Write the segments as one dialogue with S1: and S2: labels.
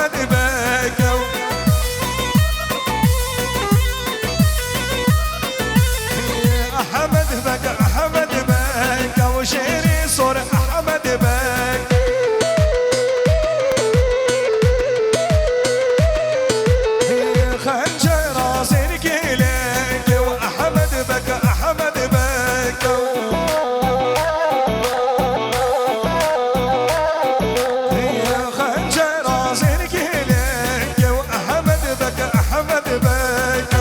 S1: أحمد بك أحمد بك أحمد بك وشيري صور أحمد بك خنجر زينك لك وأحمد بك أحمد بك خنجر زينك لك وأحمد بك أحمد بك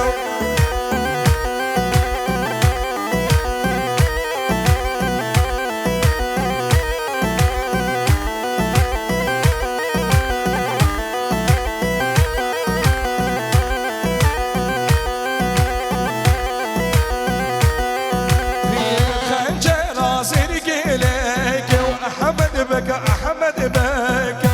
S1: بك أحمد بك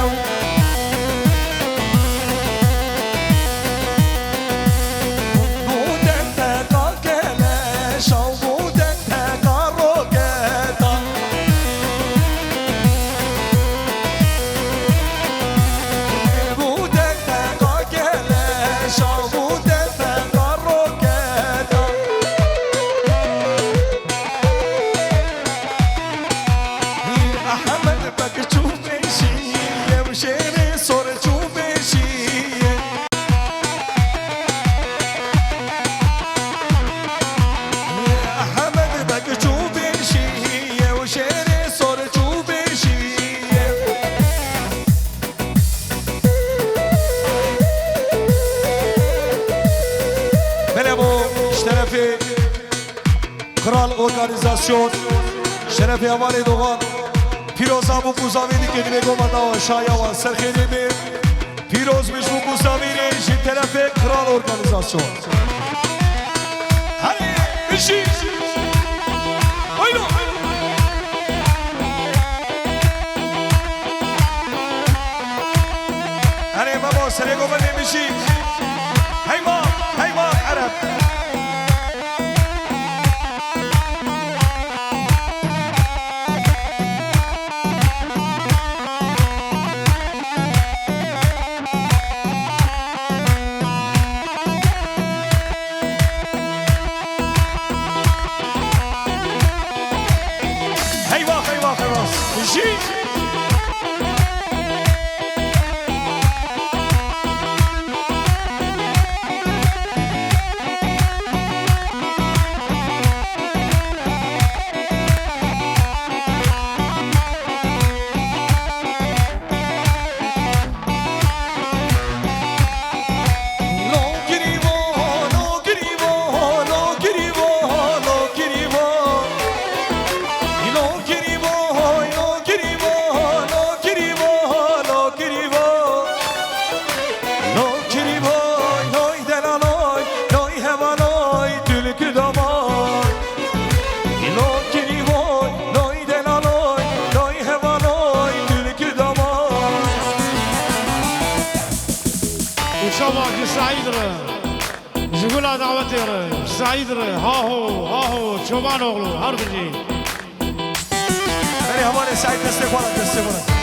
S1: بودن تقاكلش وبودن تقاروكتا بودن تقاكلش وبودن تقاروكتا أحمد بك تشوفشي وشيري صور تشوفشي أحمد بك تشوفشي وشيري صور تشوفشي بلابو اشترفي كرال اورگانيزاسيون شرفي اوالي دوغان پیروز ابو کوزاویدی که دیگه گمانده شایعه و سرخیلی بیم پیروز میشو کوزاویدی این طرف کرال ارگانیزاسیون هری بشی اینو هری بابا سری گمانده میشی هیما عرب
S2: جگولا دعوتی ره سعید ره هاهو چوبان اغلو هر بجی
S1: بری همان سعید دسته کنه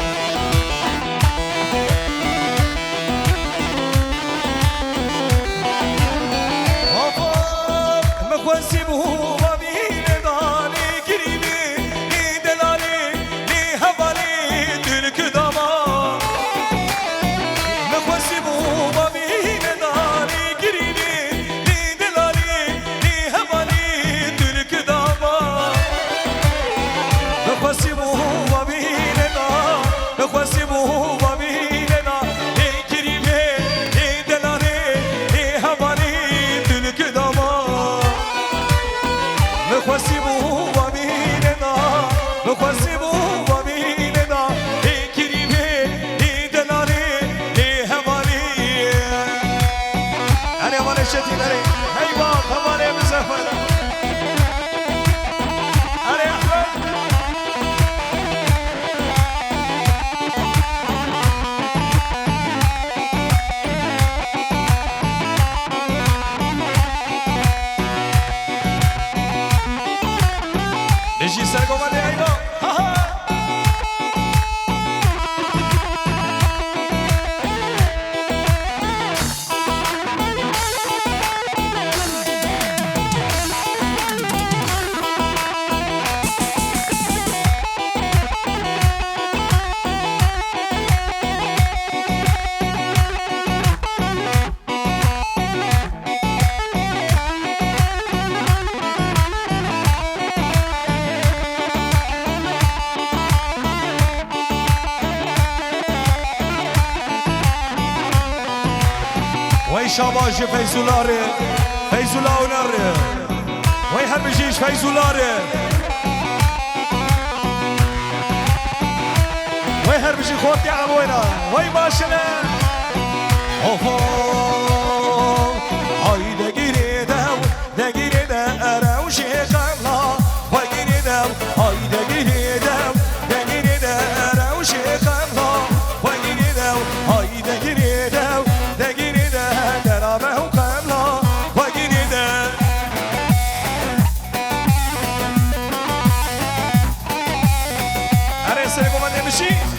S1: مخوزی بو ببین دانی گریبی نی دلالی نی حوالی دلک داما مخوزی بو ببین دانی گریبی نی دلالی نی حوالی دلک داما مخوزی بو ببین دانی مخوزی بو ببین دانی گریبی نی دلالی نی حوالی دلک داما مخواسیبو و بیننا مخواسیبو و بیننا ای کریمه ای دلاری ای همانی هنی همانی شتی داری هی با همانی مزفر هنی احمد نجی سرگو بده اینا شاباش فیزولاره فیزولا ونره وی هر بجیش فیزولاره وی هر بجی خود عموینا وی باشنه اوفو های دگیری دو دگیری دو شیخلا وی گیری دو های دگیری دو دگیری دو شیخلا وی گیری دو های دگیری دو دگیری دو درامه و قملا وی گیری دو اره سرگو من نمیشی